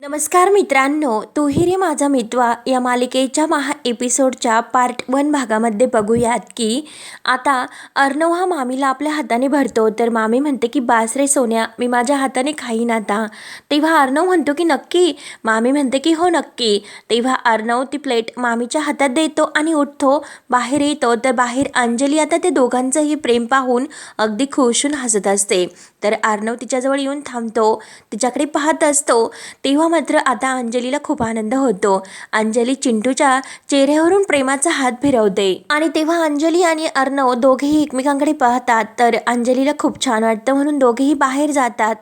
नमस्कार मित्रांनो, तू ही रे माझा मितवा या मालिकेच्या एपिसोडच्या पार्ट 1 भागामध्ये बघूयात की आता अर्णव हा मामीला आपल्या हाताने भरतो. तर मामी म्हणते की बास रे सोन्या, मी माझ्या हाताने खाईन आता. तेव्हा अर्णव म्हणतो की नक्की. मामी म्हणते की हो नक्की. तेव्हा अर्णव ती प्लेट मामीच्या हातात देतो आणि उठतो, बाहेर येतो. तर बाहेर अंजली आता ते दोघांचंही प्रेम पाहून अगदी खुशून हसत असते. तर अर्णव तिच्याजवळ येऊन थांबतो, तिच्याकडे पाहत असतो. तेव्हा मात्र आता अंजलीला खूप आनंद होतो. अंजली चिंटूच्या चेहऱ्यावरून प्रेमाचा हात फिरवते आणि तेव्हा अंजली आणि अर्णव दोघेही एकमेकांकडे पाहतात. तर अंजलीला खूप छान वाटतं म्हणून दोघेही बाहेर जातात.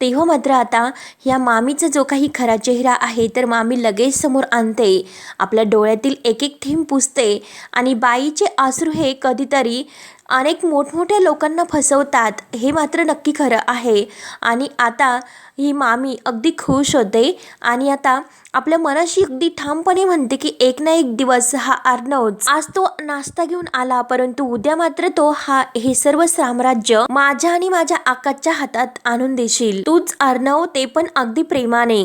तेव्हा मात्र आता या मामीचा जो काही खरा चेहरा आहे तर मामी लगेच समोर आणते, आपल्या डोळ्यातील एक एक थेंब पुसते आणि बाईचे अश्रू हे कधीतरी अनेक मोठमोठ्या लोकांना फसवतात, हे मात्र नक्की खरं आहे. आणि आता ही मामी अगदी खुश होते आणि आता आपल्या मनाशी अगदी ठामपणे म्हणते की एक ना एक दिवस हा अर्णव आज तो नाश्ता घेऊन आला, परंतु उद्या मात्र तो हे सर्व साम्राज्य माझ्या आणि माझ्या आकाच्या हातात आणून देशील तूच अर्णव, ते पण अगदी प्रेमाने.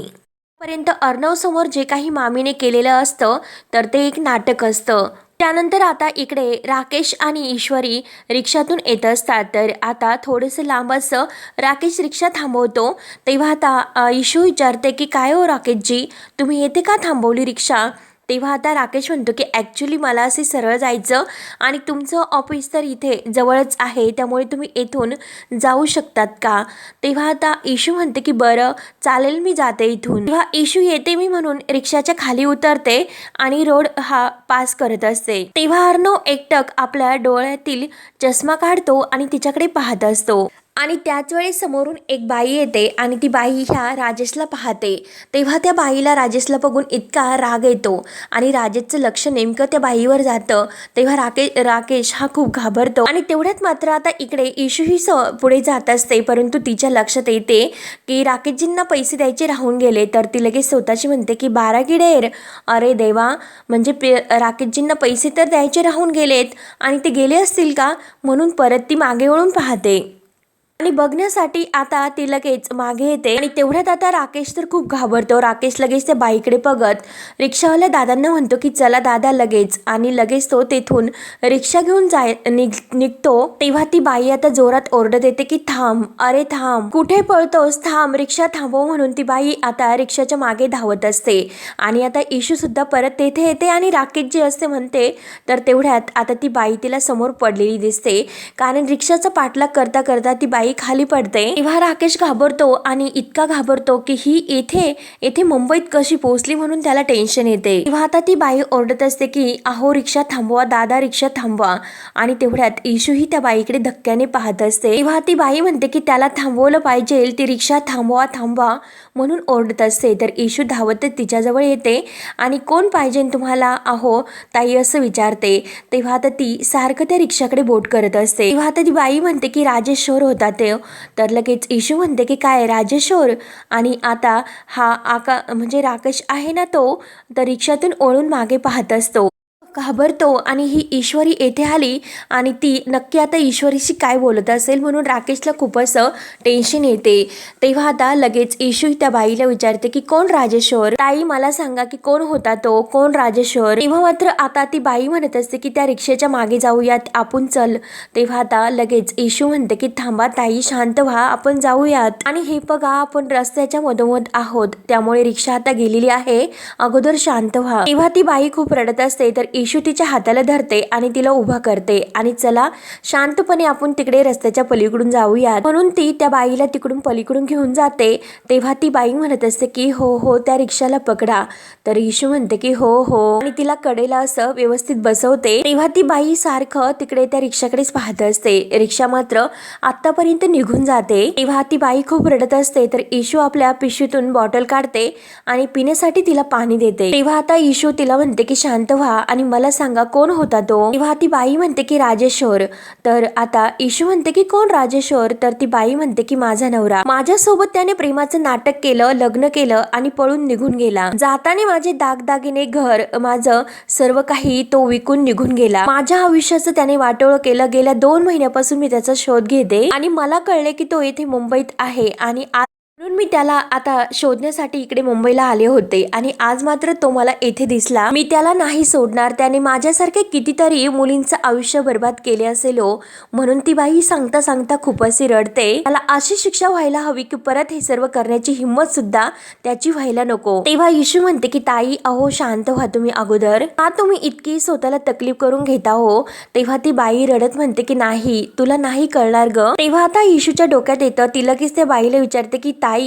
पर्यंत अर्णव समोर जे काही मामीने केलेलं असतं तर ते एक नाटक असतं. त्यानंतर आता इकडे राकेश आणि ईश्वरी रिक्षातून येत असतात. तर आता थोडंसं लांब असं राकेश रिक्षा थांबवतो. तेव्हा आता ईशू विचारते की काय हो राकेशजी, तुम्ही येथे का थांबवली रिक्षा? तेव्हा आता राकेश म्हणतो की ॲक्च्युली मला असे सरळ जायचं आणि तुमचं ऑफिस तर इथे जवळच आहे, त्यामुळे तुम्ही येथून जाऊ शकतात का? तेव्हा आता ईशू म्हणते की बरं चालेल, मी जाते इथून. तेव्हा ईशू येते मी म्हणून रिक्षाच्या खाली उतरते आणि रोड हा पास करत असते. तेव्हा अर्णव एकटक आपल्या डोळ्यातील चष्मा काढतो आणि तिच्याकडे पाहत असतो आणि त्याच वेळेस समोरून एक बाई येते आणि ती बाई ह्या राजेशला पाहते. तेव्हा त्या बाईला राजेशला बघून इतका राग येतो आणि राजेशचं लक्ष नेमकं त्या बाईवर जातं. तेव्हा राकेश हा खूप घाबरतो आणि तेवढ्यात मात्र आता इकडे इशूही पुढे जात असते, परंतु तिच्या लक्षात येते की राकेशजींना पैसे द्यायचे राहून गेले. तर ती लगेच स्वतःची म्हणते की 12 गिडेर, अरे देवा, म्हणजे राकेशजींना पैसे तर द्यायचे राहून गेलेत आणि ते गेले असतील का, म्हणून परत ती मागे वळून पाहते आणि बघण्यासाठी आता ती लगेच मागे येते. आणि तेवढ्यात आता राकेश तर खूप घाबरतो. राकेश लगेच त्या बाईकडे बघत रिक्षावाल्या दादांना म्हणतो की चला दादा लगेच, आणि लगेच तो तेथून रिक्षा घेऊन निघतो. तेव्हा ती बाई आता जोरात ओरडत येते की थांब, अरे थांब, कुठे पळतोस, थांब, रिक्षा थांबव, म्हणून ती बाई आता रिक्षाच्या मागे धावत असते. आणि आता इशू सुद्धा परत तेथे येते आणि राकेश जे असते म्हणते. तर तेवढ्यात आता ती बाई तिला समोर पडलेली दिसते, कारण रिक्षाचा पाठलाग करता करता ती बाई खाली पडते. तेव्हा राकेश घाबरतो आणि इतका घाबरतो की ही येथे मुंबईत कशी पोहोचली म्हणून त्याला टेन्शन येते. तेव्हा आता ती बाई ओरडत असते की अहो रिक्षा थांबवा दादा, रिक्षा थांबवा. आणि तेवढ्यात इशू ही त्या बाईकडे धक्क्याने पाहत असते. तेव्हा ती बाई म्हणते की त्याला थांबवलं पाहिजे, ती रिक्षा थांबवा थांबवा म्हणून ओरडत असते. तर इशू धावतच तिच्याजवळ येते आणि कोण पाहिजे तुम्हाला अहो ताई असं विचारते. तेव्हा आता ती सारखं त्या रिक्षाकडे बोट करत असते. तेव्हा आता ती बाई म्हणते की राजेश्वर होता ते. तर लगेच इशू म्हणते की काय राजेश्वर? आणि आता हा म्हणजे राकेश आहे ना तो, तर रिक्षातून ओळून मागे पाहत असतो, घाबरतो. आणि ही ईश्वरी येथे आली आणि ती नक्की आता ईश्वरीशी काय बोलत असेल म्हणून राकेशला खूप असं टेन्शन येते. तेव्हा आता लगेच इशू त्या बाईला विचारते की कोण राजेश्वर? ताई मला सांगा की कोण होता तो, कोण राजेश्वर? तेव्हा मात्र आता ती बाई म्हणत असते की त्या रिक्षेच्या मागे जाऊयात आपण, चल. तेव्हा आता लगेच इशू म्हणते की थांबा ताई, शांत व्हा, आपण जाऊयात. आणि हे बघा आपण रस्त्याच्या मधोमध आहोत, त्यामुळे रिक्षा आता गेलेली आहे, अगोदर शांत व्हा. तेव्हा ती बाई खूप रडत असते. तर इशू तिच्या हाताला धरते आणि तिला उभा करते आणि चला शांतपणे आपण तिकडे रस्त्याच्या पलीकडून जाऊयात म्हणून ती त्या बाईला तिकडून पलीकडून घेऊन जाते. तेव्हा ती बाई म्हणत असते की हो हो त्या रिक्षाला पकडा. तर इशू म्हणते की हो हो आणि तिला कडेला असं व्यवस्थित बसवते. तेव्हा ती बाई सारखं तिकडे त्या रिक्षाकडेच पाहत असते. रिक्षा मात्र आतापर्यंत निघून जाते. तेव्हा ती बाई खूप रडत असते. तर इशू आपल्या पिशवीतून बॉटल काढते आणि पिण्यासाठी तिला पाणी देते. तेव्हा आता इशू तिला म्हणते की शांत व्हा आणि मला सांगा कोण होता तो? तेव्हा ती बाई म्हणते की राजेश्वर. तर आता इशू म्हणते की कोण राजेश्वर? तर ती बाई म्हणते की माझा नवरा, माझ्यासोबत त्याने प्रेमाचं नाटक केलं, लग्न केलं आणि पळून निघून गेला. जाताने माझे दागदागिने, घर, माझं सर्व काही तो विकून निघून गेला. माझ्या आयुष्याचं त्याने वाटोळं केलं. गेल्या 2 महिन्यापासून मी त्याचा शोध घेते आणि मला कळले की तो इथे मुंबईत आहे आणि म्हणून म्हणून मी त्याला आता शोधण्यासाठी इकडे मुंबईला आले होते आणि आज मात्र तो मला येथे दिसला. मी त्याला नाही सोडणार. त्याने माझ्यासारखे कितीतरी मुलींचं आयुष्य बर्बाद केले असेल हो. म्हणून ती बाई सांगता सांगता खूप अशी रडते. त्याला अशी शिक्षा व्हायला हवी की परत हे सर्व करण्याची हिंमत सुद्धा त्याची व्हायला नको. तेव्हा इशू म्हणते की ताई अहो शांत व्हा तुम्ही अगोदर. का तुम्ही इतकी स्वतःला तकलीफ करून घेता हो. तेव्हा ती बाई रडत म्हणते की नाही तुला नाही कळणार ग. तेव्हा आता इशूच्या डोक्यात येतं. ती लगेच त्या बाईला विचारते की ताई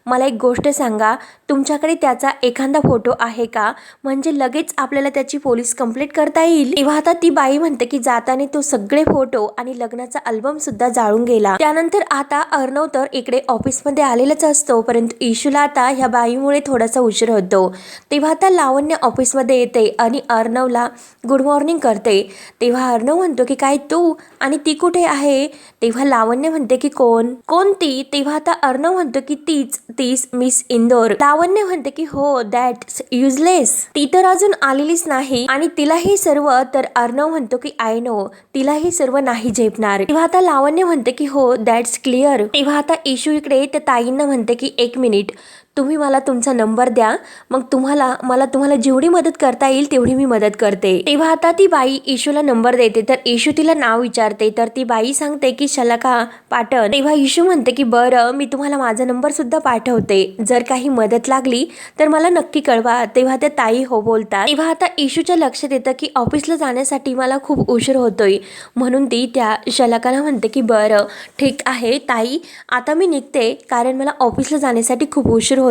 मला एक गोष्ट सांगा, तुमच्याकडे त्याचा एखादा फोटो आहे का, म्हणजे लगेच आपल्याला त्याची पोलीस कंप्लेंट करता येईल. तेव्हा आता ती बाई म्हणते की जाताना तो सगळे फोटो आणि लग्नाचा अल्बम सुद्धा जाळून गेला. त्यानंतर आता अर्णव तर इकडे ऑफिसमध्ये आलेलाच असतो, परंतु इशूला आता ह्या बाईमुळे थोडासा उशीर होतो. तेव्हा आता लावण्य ऑफिसमध्ये येते आणि अर्णवला गुड मॉर्निंग करते. तेव्हा अर्णव म्हणतो की काय तू आणि ती कुठे आहे. तेव्हा लावण्य म्हणते की कोण ती. तेव्हा आता अर्णव म्हणतो की तीच मिस इंदोर. लावण्य म्हणते की हो दॅट्स युजलेस. ती तर अजून आलेलीच नाही आणि तिला हे सर्व. तर अर्णव म्हणतो की आय नो तिला हे सर्व नाही झेपणार. तेव्हा आता लावण्य म्हणते की हो दॅट्स क्लिअर. तेव्हा आता इशू इकडे त्या ताईंना म्हणते की एक मिनिट तुम्ही मला तुमचा नंबर द्या, मग मला तुम्हाला जेवढी मदत करता येईल तेवढी मी मदत करते. तेव्हा आता ती बाई इशूला नंबर देते. तर इशू तिला नाव विचारते. तर ती बाई सांगते की शलाका पाटण. तेव्हा इशू म्हणते की बरं मी तुम्हाला माझा नंबर सुद्धा पाठवते, जर काही मदत लागली तर मला नक्की कळवा. तेव्हा त्या ताई हो बोलतात. तेव्हा आता इशूच्या लक्षात येतं की ऑफिसला जाण्यासाठी मला खूप उशीर होतोय, म्हणून ती त्या शलाकाला म्हणते की बरं ठीक आहे ताई आता मी निघते, कारण मला ऑफिसला जाण्यासाठी खूप उशीर होतो.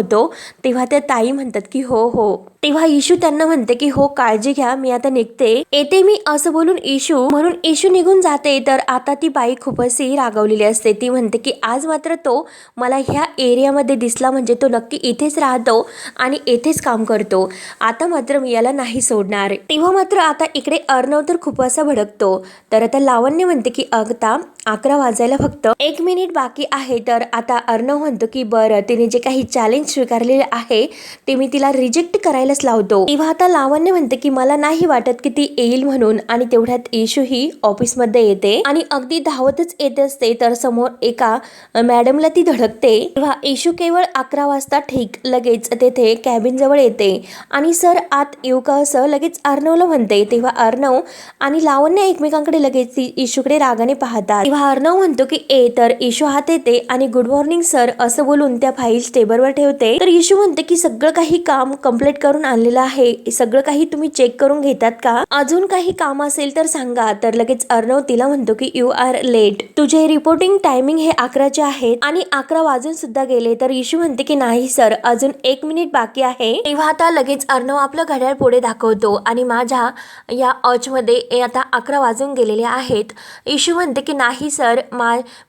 तेव्हा त्या ताई म्हणतात की हो. तेव्हा इशू त्यांना म्हणते की हो काळजी घ्या मी आता निघते, येते मी असं बोलून म्हणून इशू निघून जाते. तर आता ती बाई खूप अशी रागावलेली असते. ती म्हणते की आज मात्र तो मला ह्या एरियामध्ये दिसला, म्हणजे तो नक्की इथेच राहतो आणि इथेच काम करतो. आता मात्र मी याला नाही सोडणार. तेव्हा मात्र आता इकडे अर्णव तर खूप असा भडकतो. तर आता लावण्य म्हणते की आता 11 वाजायला फक्त 1 मिनिट बाकी आहे. तर आता अर्णव म्हणतो की बरं तिने जे काही चॅलेंज स्वीकारलेले आहे ते मी तिला रिजेक्ट करायलाच लावतो. तेव्हा आता लावण्य म्हणते की मला नाही वाटत की ती येईल म्हणून. आणि तेवढ्यात इशू ही ऑफिसमध्ये येते आणि अगदी धावतच येत असते. तर समोर एका मॅडमला ती धडकते. तेव्हा इशू केवळ 11 वाजता ठीक लगेच तेथे कॅबिन जवळ येते आणि सर आत येऊ का असं लगेच अर्णवला म्हणते. तेव्हा अर्णव आणि लावण्य एकमेकांकडे लगेच इशूकडे रागाने पाहतात. तेव्हा अर्णव म्हणतो की तर इशू हात येते आणि गुड मॉर्निंग सर असं बोलून त्या फाईल्स टेबलवर ठेवते. तर इशू म्हणते की सगळं काही काम कंप्लीट करून आणलेलं आहे, सगळं काही तुम्ही चेक करून घेतात का, अजून काही काम असेल तर सांगा. तर लगेच अर्णव तिला म्हणतो की यू आर लेट, तुझे रिपोर्टिंग टायमिंग हे 11चे आहेत आणि 11 वाजून सुद्धा गेले. तर इशू म्हणते की नाही सर अजून 1 मिनिट बाकी आहे. तेव्हा आता लगेच अर्णव आपलं घड्याळ पुढे दाखवतो आणि माझ्या या मध्ये आता 11 वाजून गेलेले आहेत. इशू म्हणते की नाही सर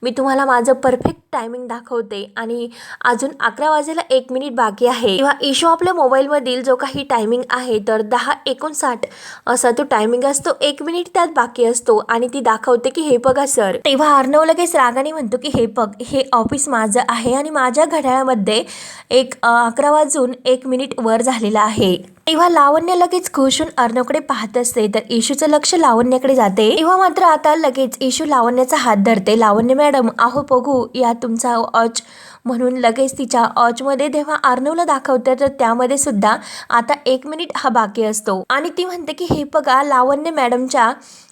मी तुम्हाला माझं परफेक्ट टायमिंग दाखवते आणि अजून 11 वाजायला 1 मिनिट बाकी आहे. तेव्हा इशू आपल्या मोबाईलमधील जो काही टायमिंग आहे तर 10:59 असा तो टायमिंग असतो, 1 मिनिट त्यात बाकी असतो आणि ती दाखवते की हे बघा सर. तेव्हा अर्णव लगेच रागाने म्हणतो की हे बघ हे ऑफिस माझं आहे आणि माझ्या घड्याळामध्ये 11 वाजून 1 मिनिट वर झालेला आहे. तेव्हा लावण्य लगेच खुश होऊन अर्णवकडे पाहत असते. तर इशूचं लक्ष लावण्याकडे जाते. तेव्हा मात्र आता लगेच इशू लावण्याचा हात धरते. लावण्य मॅडम अहो बघू या तुमचा ऑच, म्हणून लगेच तिच्या ऑचमध्ये तेव्हा अर्णवला दाखवते. तर त्यामध्ये सुद्धा आता 1 मिनिट हा बाकी असतो आणि ती म्हणते की हे बघा लावण्य मॅडमच्या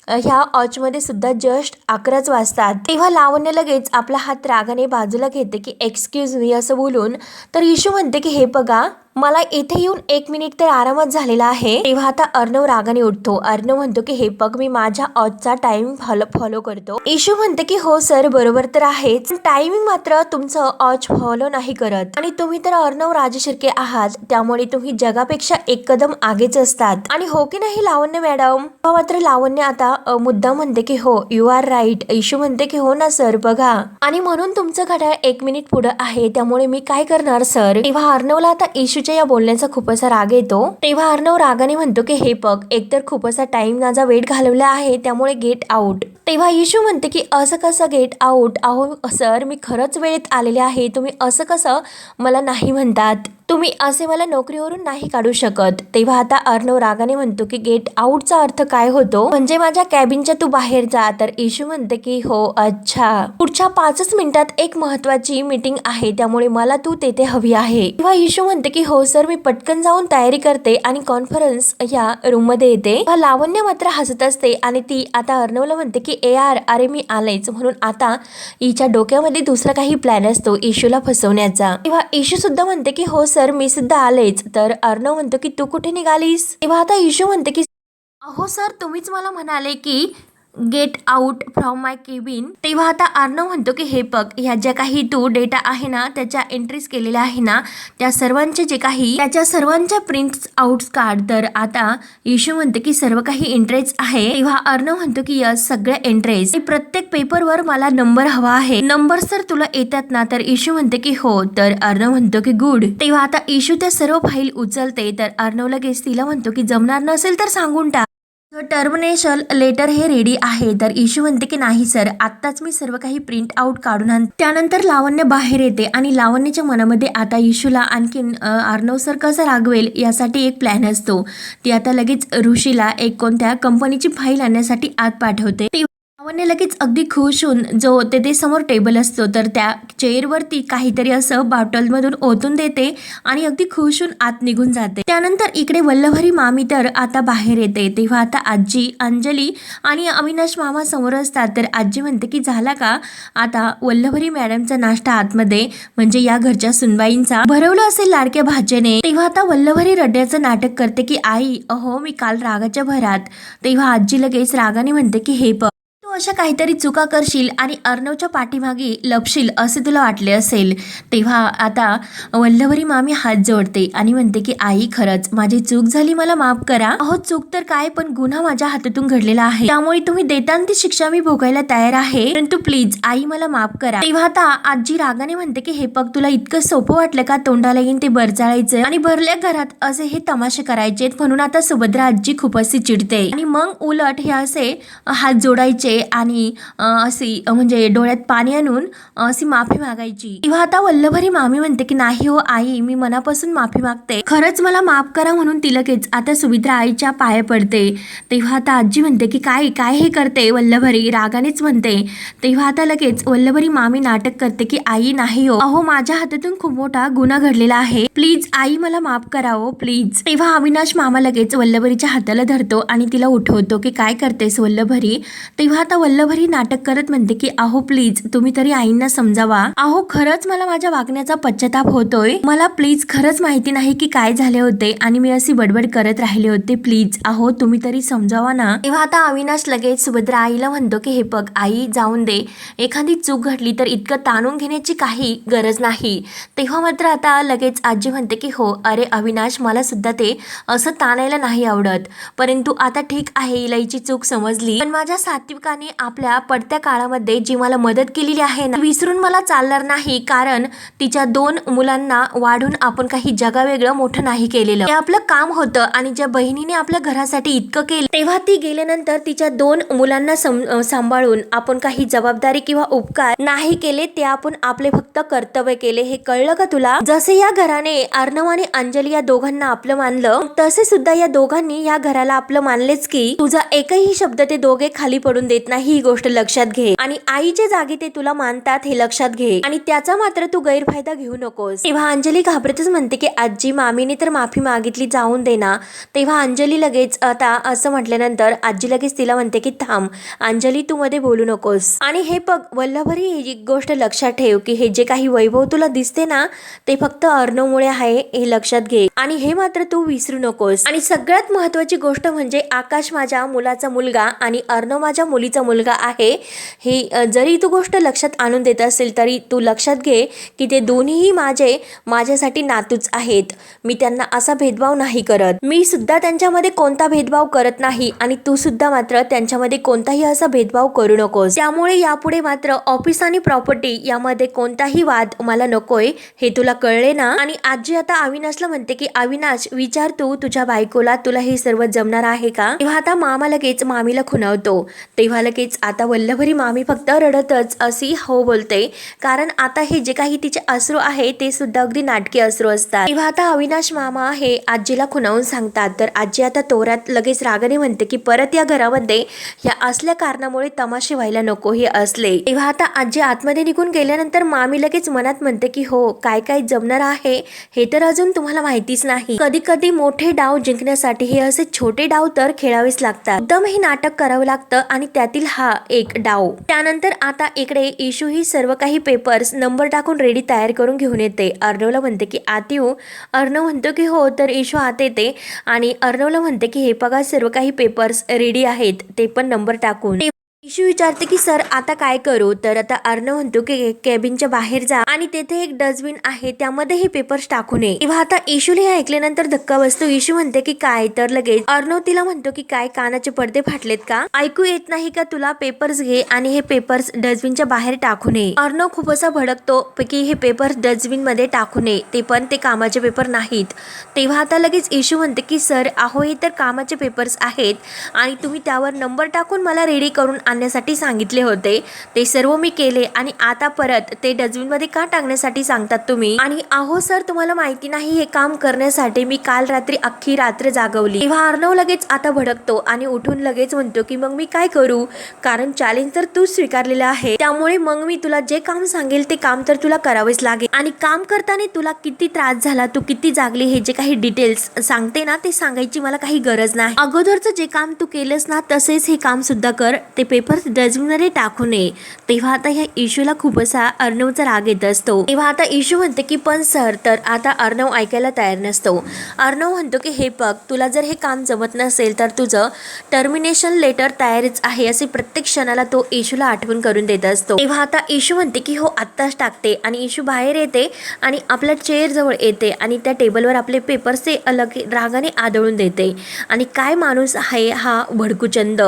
ह्या ऑचमध्ये सुद्धा जस्ट 11च वाजतात. तेव्हा लावण्य लगेच आपला हात रागाने बाजूला घेते की एक्सक्यूज मी असं बोलून. तर इशू म्हणते की हे बघा मला इथे येऊन 1 मिनिट तर आरामात झालेला आहे. तेव्हा आता अर्णव रागाने उठतो. अर्णव म्हणतो की हे बघ मी माझ्या ऑचचा टाइम फॉलो करतो. इशू म्हणते की हो सर बरोबर तर आहेच, टायमिंग मात्र तुमचं ऑच फॉलो नाही करत आणि तुम्ही तर अर्णव राजशिर्के आहात, त्यामुळे तुम्ही जगापेक्षा 1 कदम आगेच असतात. आणि हो की नाही लावण्य मॅडम. मात्र लावण्य आता मुद्दा म्हणते की हो यू आर राईट. इशू म्हणते की हो ना सर बघा, आणि म्हणून तुमचं घड्याळ 1 मिनिट पुढे आहे, त्यामुळे मी काय करणार सर. तेव्हा अर्णवला आता इशू या बोलण्याचा खूप असा राग येतो. तेव्हा अर्णव रागाने म्हणतो की हे बघ एकतर खूप असा टाइम माझा वेट घालवला आहे, त्यामुळे गेट आउट. तेव्हा इशू म्हणते की असं कसं गेट आउट, अहो सर मी खरंच वेळेत आलेले आहे, तुम्ही असं कसं मला नाही म्हणतात. तुम्ही असे मला नोकरीवरून नाही काढू शकत. तेव्हा आता अर्णव रागाने म्हणतो की गेट आउटचा अर्थ काय होतो, म्हणजे माझ्या कॅबिनच्या तू बाहेर जा. तर इशू म्हणते की हो अच्छा, पुढच्या 5च मिनिटात एक महत्वाची मीटिंग आहे, त्यामुळे मला तू तेथे हवी आहे. तेव्हा इशू म्हणते की हो सर, मी पटकन जाऊन तयारी करते आणि कॉन्फरन्स या रूम मध्ये येते. लावण्य मात्र हसत असते आणि ती आता अर्णवला म्हणते की ए यार, अरे मी आलेच. म्हणून आता हिच्या डोक्यामध्ये दुसरा काही प्लॅन असतो इशूला फसवण्याचा. तेव्हा इशू सुद्धा म्हणते की हो सर, मी सुद्धा आलेच. तर अर्णव म्हणतो की तू कुठे निघालीस. तेव्हा आता इशू म्हणते की अहो सर, तुम्हीच मला म्हणाले की get out from my cabin. तेव्हा आता अर्णव म्हणतो की हे बघ, ह्या ज्या काही तू डेटा आहे ना, त्याच्या एंट्रीज केलेल्या आहे ना, त्या सर्वांचे जे काही त्याच्या सर्वांच्या प्रिंट्स आउट काढ. तर आता इशू म्हणते की सर्व काही एंट्रीज आहे. तेव्हा अर्णव म्हणतो की यस, सगळ्या एंट्रीज, प्रत्येक पेपरवर मला नंबर हवा आहे. नंबर सर तुला येतात ना. तर इशू म्हणते की हो. तर अर्णव म्हणतो की गुड. तेव्हा आता इशू त्या सर्व फाईल उचलते. तर अर्णव लगेच तिला म्हणतो की जमणार नसेल तर सांगून टाक, टर्मिनेशन लेटर हे रेडी आहे. तर इशू म्हणते की नाही सर, आत्ताच मी सर्व काही प्रिंट आउट काढून आणते. त्यानंतर लावण्य बाहेर येते आणि लावण्याच्या मनामध्ये आता इशूला आणखीन अर्णव सर कसं रागवेल यासाठी एक प्लॅन असतो. ती आता लगेच ऋषीला एक कोणत्या कंपनीची फाईल आणण्यासाठी आत पाठवते. लावण्य लगेच अगदी खुश होऊन जो तेथे समोर टेबल असतो तर त्या चेअरवरती काहीतरी असं बॉटलमधून ओतून देते आणि अगदी खुश होऊन आत निघून जाते. त्यानंतर इकडे वल्लभरी मामी तर आता बाहेर येते. तेव्हा आता आजी, अंजली आणि अविनाश मामा समोर असतात. तर आजी म्हणते की झाला का आता वल्लभरी मॅडमचा नाश्ता आतमध्ये, म्हणजे या घरच्या सुनबाईंचा भरवलं असेल लाडक्या भाजेने. तेव्हा आता वल्लभरी रडण्याचं नाटक करते की आई, अहो मी काल रागाच्या भरात. तेव्हा आजी लगेच रागाने म्हणते की हे बघ, तू अशा काहीतरी चुका करशील आणि अर्णवच्या पाठीमागे लपशील असे तुला वाटले असेल. तेव्हा आता वल्लभरी मामी हात जोडते आणि म्हणते की आई, खरंच माझी चूक झाली, मला माफ करा. अहो चूक तर काय, पण गुन्हा माझ्या हातातून घडलेला आहे, त्यामुळे तुम्ही देताना ती शिक्षा मी भोगायला तयार आहे, परंतु प्लीज आई मला माफ करा. तेव्हा आता आजी रागाने म्हणते की हे बघ, तुला इतकं सोपं वाटलं का तोंडाला येईन ते बरचाळायचं आणि भरल्या घरात असे हे तमाशे करायचे. म्हणून आता सुभद्रा आजी खूप अशी चिडते आणि मग उलट हे असे हात जोडायचे आणि अशी म्हणजे डोळ्यात पाणी आणून अशी माफी मागायची. तेव्हा आता वल्लभरी मामी म्हणते की नाही हो आई, मी मनापासून माफी मागते, खरंच मला माफ करा. म्हणून ती लगेच आता सुभद्रा आईच्या पाया पडते. तेव्हा आता आजी म्हणते की काय काय हे करते, वल्लभरी रागानेच म्हणते. तेव्हा आता लगेच वल्लभरी मामी नाटक करते की आई नाही हो, अहो माझ्या हातातून खूप मोठा गुन्हा घडलेला आहे, प्लीज आई मला माफ करा हो प्लीज. तेव्हा अविनाश मामा लगेच वल्लभरीच्या हाताला धरतो आणि तिला उठवतो की काय करतेस वल्लभरी. तेव्हा आता वल्लभरी नाटक करत म्हणते की अहो प्लीज तुम्ही तरी आईंना समजावा, अहो खरंच मला माझ्या वागण्याचा पश्चाताप होतोय, मला प्लीज खरंच माहिती नाही की काय झाले होते आणि मी अशी बडबड करत राहिले होते, प्लीज अहो तुम्ही तरी समजावा ना. तेव्हा आता अविनाश लगेच सुभद्रा आईला म्हणतो की हे बघ आई, जाऊन दे, एखादी चूक घडली तर इतकं ताणून घेण्याची काही गरज नाही. तेव्हा मात्र आता लगेच आजी म्हणते की हो अरे अविनाश, मला सुद्धा ते असं ताणायला नाही आवडत, परंतु आता ठीक आहे, इलाईची चूक समजली, पण माझ्या सात्विकाने आपल्या पडत्या काळामध्ये जी मला मदत केलेली आहे ना, विसरून मला चालणार नाही, कारण तिच्या 2 मुलांना वाढून आपण काही जगावेगळं मोठं नाही केलेलं, हे आपलं काम होतं. आणि ज्या बहिणीने आपल्या घरासाठी इतकं केलं, तेव्हा ती गेल्यानंतर तिच्या 2 मुलांना सांभाळून आपण काही जबाबदारी किंवा उपकार नाही केले, ते आपण आपले फक्त कर्तव्य केले, हे कळलं का तुला. जसे या घराने अर्णव आणि अंजली या दोघांना आपलं मानलं, तसे सुद्धा या दोघांनी या घराला आपलं मानलेच की तुझा एकही शब्द ते दोघे खाली पडून देत नाही, ही गोष्ट लक्षात घे. आणि आईच्या जागी ते तुला मानतात हे लक्षात घे, आणि त्याचा मात्र तू गैरफायदा घेऊ नकोस. तेव्हा अंजली घाबरतच म्हणते की आजी, मामीने तर माफी मागितली, जाऊन दे ना. तेव्हा अंजली लगेच आता असं म्हटल्यानंतर आजी लगेच तिला म्हणते की थांब अंजली, तू मध्ये बोलू नकोस. आणि हे बघ वल्लभरी, एक गोष्ट लक्षात ठेव की हे जे काही वैभव तुला दिसते ना, ते फक्त अर्णवमुळे आहे, हे लक्षात घे आणि हे मात्र तू विसरू नकोस. आणि सगळ्यात महत्वाची गोष्ट म्हणजे आकाश माझ्या मुलाचा मुलगा आणि अर्णव माझ्या मुलीचा मुलगा आहे, हे जरी तू गोष्ट लक्षात आणून देत असेल तरी तू लक्षात घे की ते दोन्हीही माझ्यासाठी नातूच आहेत. मी त्यांना असा भेदभाव नाही करत, मी सुद्धा त्यांच्यामध्ये कोणता भेदभाव करत नाही आणि तू सुद्धा मात्र त्यांच्यामध्ये कोणताही असा भेदभाव करू नकोस. त्यामुळे यापुढे मात्र ऑफिस आणि प्रॉपर्टी यामध्ये कोणताही वाद मला नकोय, हे तुला कळले ना. आणि आजी आता अविनाशला म्हणते की अविनाश, विचार तू तुझ्या बायकोला, तुला हे सर्व जमणार आहे का. तेव्हा आता मामा लगेच मामीला खुणावतो. तेव्हा लगेच आता वल्लभरी मामी फक्त रडतच अशी हो बोलते, कारण आता हे जे काही तिचे अश्रू आहे ते सुद्धा अगदी नाटकी अश्रू असतात. तेव्हा आता अविनाश मामा हे आजीला खुणावून सांगतात, तर आजी आता तोऱ्यात लगेच रागाने म्हणते की परत या घरामध्ये या असल्या कारणामुळे तमाशे व्हायला नको हे असले. तेव्हा आता आजी आतमध्ये निघून गेल्यानंतर मामी लगेच मनात म्हणते की हो, काय काय जमणार आहे हे तर अजून तुम्हाला माहितीच नाही. कधी कधी मोठे डाव जिंकण्यासाठी हे असे छोटे डाव तर खेळावेच लागतात. एकदम हे नाटक करावं लागतं आणि त्यातील हा एक डाव. त्यानंतर आता इकडे इशू ही सर्व काही पेपर्स नंबर टाकून रेडी तयार करून घेऊन येते. अर्णवला म्हणते की आत येऊ. अर्णव म्हणतो की हो. तर इशू आत येते आणि अर्णवला म्हणते की हे बघा सर्व काही पेपर्स रेडी आहेत, ते पण नंबर टाकून. इशू विचारते की सर आता काय करू. तर आता अर्णव म्हणतो की केबिनच्या बाहेर जा आणि तेथे एक डस्टबिन आहे, त्यामध्ये हे पेपर्स टाकू नये. तेव्हा आता इशूला हे ऐकल्यानंतर धक्का बसतो. इशू म्हणते की काय. तर लगेच अर्णव तिला म्हणतो की काय कानाचे पडदे फाटलेत का, ऐकू येत नाही का तुला, पेपर्स घे आणि हे पेपर्स डस्टबिनच्या बाहेर टाकू नये. अर्णव खूप असा भडकतो की हे पेपर्स डस्टबिन मध्ये टाकू नये, ते पण ते कामाचे पेपर नाहीत. तेव्हा आता लगेच इशू म्हणते की सर अहो हे तर कामाचे पेपर्स आहेत आणि तुम्ही त्यावर नंबर टाकून मला रेडी करून आणण्यासाठी सांगितले होते, ते सर्व मी केले आणि आता परत ते डस्टबिन मध्ये का टाकण्यासाठी सांगतात तुम्ही. आणि अहो सर तुम्हाला माहिती नाही, हे काम करण्यासाठी मी काल रात्री अख्खी रात्र जागवली. तेव्हा अर्णव लगेच आता भडकतो आणि उठून लगेच म्हणतो की मग मी काय करू, कारण चॅलेंज तर तू स्वीकारलेलं आहे, त्यामुळे मग मी तुला जे काम सांगेल ते काम तर तुला करावेच लागेल. आणि काम करताना तुला किती त्रास झाला, तू किती जागली, हे जे काही डिटेल्स सांगते ना ते सांगायची मला काही गरज नाही. अगोदरचं जे काम तू केलंस ना तसेच हे काम सुद्धा कर, ते पेपर्स डस्टबिनमध्ये टाकू नये. तेव्हा आता ह्या इशूला खूप असा अर्णवचा राग येत असतो. तेव्हा आता इशू म्हणते की पण सर. तर आता अर्णव ऐकायला तयार नसतो. अर्णव म्हणतो की हे बघ, तुला जर हे काम जमत नसेल तर तुझं टर्मिनेशन लेटर तयारच आहे, असे प्रत्येक क्षणाला तो इशूला आठवण करून देत असतो. तेव्हा आता इशू म्हणते की हो आत्ताच टाकते आणि इशू बाहेर येते आणि आपल्या चेअर जवळ येते आणि त्या टेबलवर आपले पेपर्स ते अलग रागाने आदळून देते. आणि काय माणूस आहे हा भडकूचंद.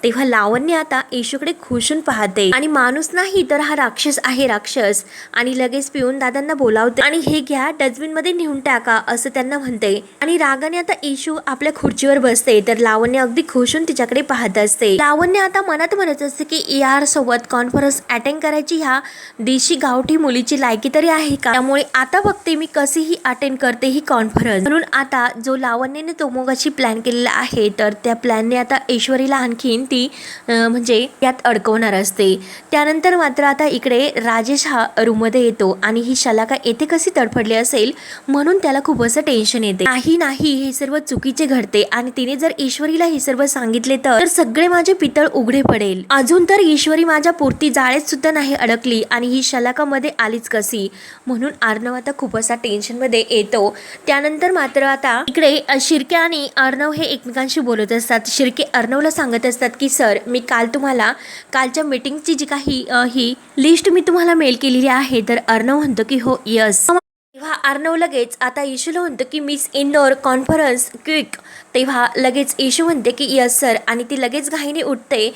तेव्हा लावण्य आता इशूकडे खुशून पाहते आणि माणूस नाही तर हा राक्षस आहे, राक्षस. आणि लगेच पिऊन दादांना बोलावते आणि हे घ्या डस्टबिन मध्ये नेऊन टाका असं त्यांना म्हणते. आणि रागाने आता इशू आपल्या खुर्चीवर बसते, तर लावण्य अगदी खुशून तिच्याकडे पाहत असते. लावण्य आता मनात म्हणत असते की यार सोबत कॉन्फरन्स अटेंड करायची ह्या देशी गावठी मुलीची लायकी तरी आहे का, त्यामुळे आता बघते मी कशीही अटेंड करते ही कॉन्फरन्स. म्हणून आता जो लावण्याने तो मोगाची प्लॅन केलेला आहे, तर त्या प्लॅनने आता ईश्वरीला आणखीन ती म्हणजे यात अडकवणार असते. त्यानंतर मात्र आता इकडे राजेश हा रूममध्ये येतो आणि ही शलाका येथे कशी तडफडली असेल म्हणून त्याला खूप असं टेन्शन येते. नाही हे सर्व चुकीचे घडते आणि तिने जर ईश्वरीला हे सर्व सांगितले तर सगळे माझे पितळ उघडे पडेल. अजून तर ईश्वरी माझ्या पुरती जाळेत सुद्धा नाही अडकली आणि ही शलाका मध्ये आलीच कशी, म्हणून अर्णव आता खूप असा टेन्शन मध्ये येतो. त्यानंतर मात्र आता इकडे शिर्के आणि अर्णव हे एकमेकांशी बोलत असतात. शिर्के अर्णवला सांगत असतात की सर मी काल तुम्हाला कालच्या मीटिंगची जी काही ही लिस्ट मी तुम्हाला मेल केलेली आहे. तर अर्णव म्हणतो की हो यस. तेव्हा अर्णव लगेच आता इशूला म्हणतो की मिस इंडोर कॉन्फरन्स क्विक. तेव्हा लगेच इशू म्हणते की यस सर आणि ती लगेच घाईने उठते.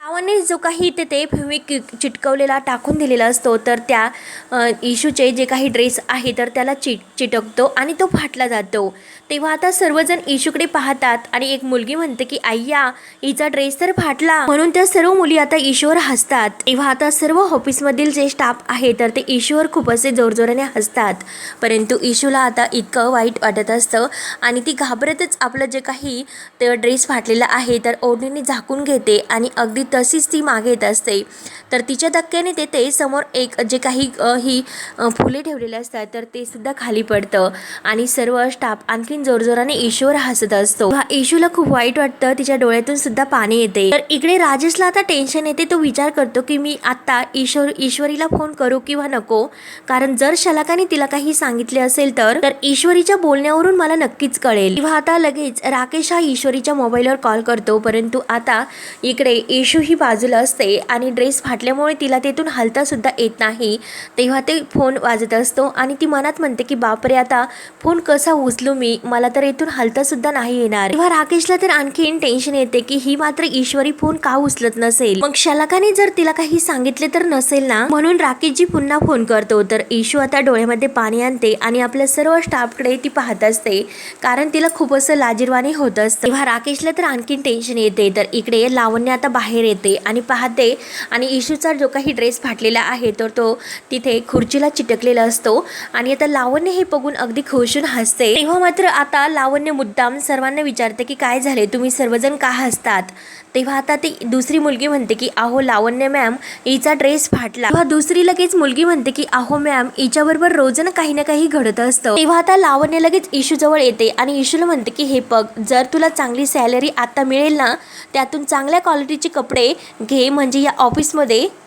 लावण्यने जो काही ते फेविक्विक चिटकवलेला टाकून दिलेला असतो, तर त्या इशूचे जे काही ड्रेस आहे तर त्याला चिटकतो आणि तो फाटला जातो. तेव्हा आता सर्वजण इशूकडे पाहतात आणि एक मुलगी म्हणते की आय्या हिचा ड्रेस तर फाटला, म्हणून त्या सर्व मुली आता इशूवर हसतात. तेव्हा आता सर्व ऑफिसमधील जे स्टाफ आहे तर ते इशूवर खूप असे जोरजोराने हसतात. परंतु इशूला आता इतकं वाईट वाटत असतं आणि ती घाबरतच आपलं जे काही ते ड्रेस फाटलेला आहे तर ओढणीने झाकून घेते आणि अगदी तशीच ती मागे येत असते. तर तिच्या धक्क्याने तेथे समोर एक जे काही ही फुले ठेवलेले असतात तर ते सुद्धा खाली पडतं आणि सर्व स्टाफ आणखीन जोरजोराने इशूवर हसत असतो. इशूला खूप वाईट वाटतं, तिच्या डोळ्यातून सुद्धा पाणी येते. तर इकडे राजेशला आता टेन्शन येते. तो विचार करतो की मी आता ईश्वरीला फोन करू किंवा नको, कारण जर शलाकाने तिला काही सांगितले असेल तर ईश्वरीच्या बोलण्यावरून मला नक्कीच कळेल. तेव्हा आता लगेच राकेश हा ईश्वरीच्या मोबाईलवर कॉल करतो. परंतु आता इकडे इशू ही बाजूला असते आणि ड्रेस फाटल्यामुळे तिला तेथून हलता सुद्धा येत नाही. तेव्हा ते फोन वाजत असतो आणि ती मनात म्हणते की बापरे आता फोन कसा उचलू मी, मला तर इथून हलता सुद्धा नाही येणार. तेव्हा राकेशला तर आणखीन टेन्शन येते की ही मात्र ईश्वरी फोन का उचलत नसेल, मग शलाकाने जर तिला काही सांगितले तर नसेल ना, म्हणून राकेशजी पुन्हा फोन करतो. तर इशू आता डोळ्यामध्ये पाणी आणते आणि आपल्या सर्व स्टाफकडे ती पाहत असते, कारण तिला खूप असं लाजिरवाणी होत असतं. तेव्हा राकेशला तर आणखीन टेन्शन येते. तर इकडे लावण्य आता बाहेर येते आणि पाहते आणि इशूचा जो काही ड्रेस फाटलेला आहे तर तो तिथे खुर्चीला चिटकलेला असतो आणि आता लावण्य हे बघून अगदी खुशून हसते। तेव्हा मात्र आता लावण्य मुद्दाम सर्वांना विचारते की काय झाले, तुम्ही सर्वजण का हसतात। तेव्हा आता ती दुसरी मुलगी म्हणते की अहो लावण्य मॅम, हिचा ड्रेस फाटला। तेव्हा दुसरी लगेच मुलगी म्हणते की अहो मॅम, हिच्याबरोबर रोजन काही ना काही घडत असतं। तेव्हा आता लावण्य लगेच इशू जवळ येते आणि इशूला म्हणते की हे बघ, जर तुला चांगली सॅलरी आता मिळेल ना, त्यातून चांगल्या क्वालिटीचे कपडे घे, म्हणजे या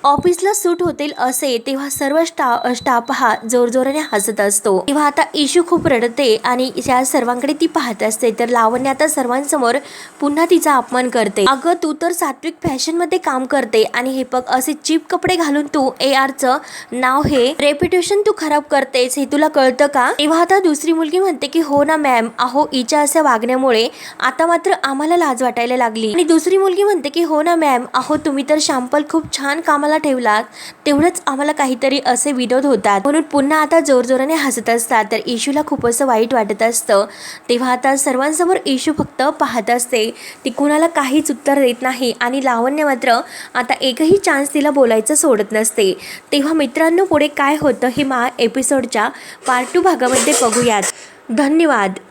ऑफिसला सूट होतील असे। तेव्हा सर्व स्टाफ हा जोरजोराने हसत असतो। तेव्हा आता इशू खूप रडते आणि या सर्वांकडे ती पाहत असते तर लावण्य आता सर्वांसमोर पुन्हा तिचा अपमान करते। अगं तू तर सात्विक फॅशन मध्ये काम करते आणि हे बघ, असे चीप कपडे घालून तू ARचं नाव, हे रेप्युटेशन तू खराब करतेस, हे तुला कळतं का। तेव्हा आता दुसरी मुलगी म्हणते की हो ना मॅम, अहो हिच्या अशा वागण्यामुळे आता मात्र आम्हाला लाज वाटायला लागली। आणि दुसरी मुलगी म्हणते की हो ना मॅम, अहो तुम्ही तर शॅम्पल खूप छान कामाला ठेवलात, तेवढंच आम्हाला काहीतरी असे विनोद होतात, म्हणून पुन्हा आता जोरजोराने हसत असतात। तर इशूला खूप असं वाईट वाटत असतं। तेव्हा आता सर्वांसमोर इशू फक्त पाहत असते, ती कुणाला काहीच उत्तर देत नाही आणि लावण्य मात्र आता एकही चान्स तिला बोलायचं सोडत नसते। तेव्हा मित्रांनो, पुढे काय होतं हे एपिसोडच्या पार्ट 2 भागामध्ये बघूयात। धन्यवाद।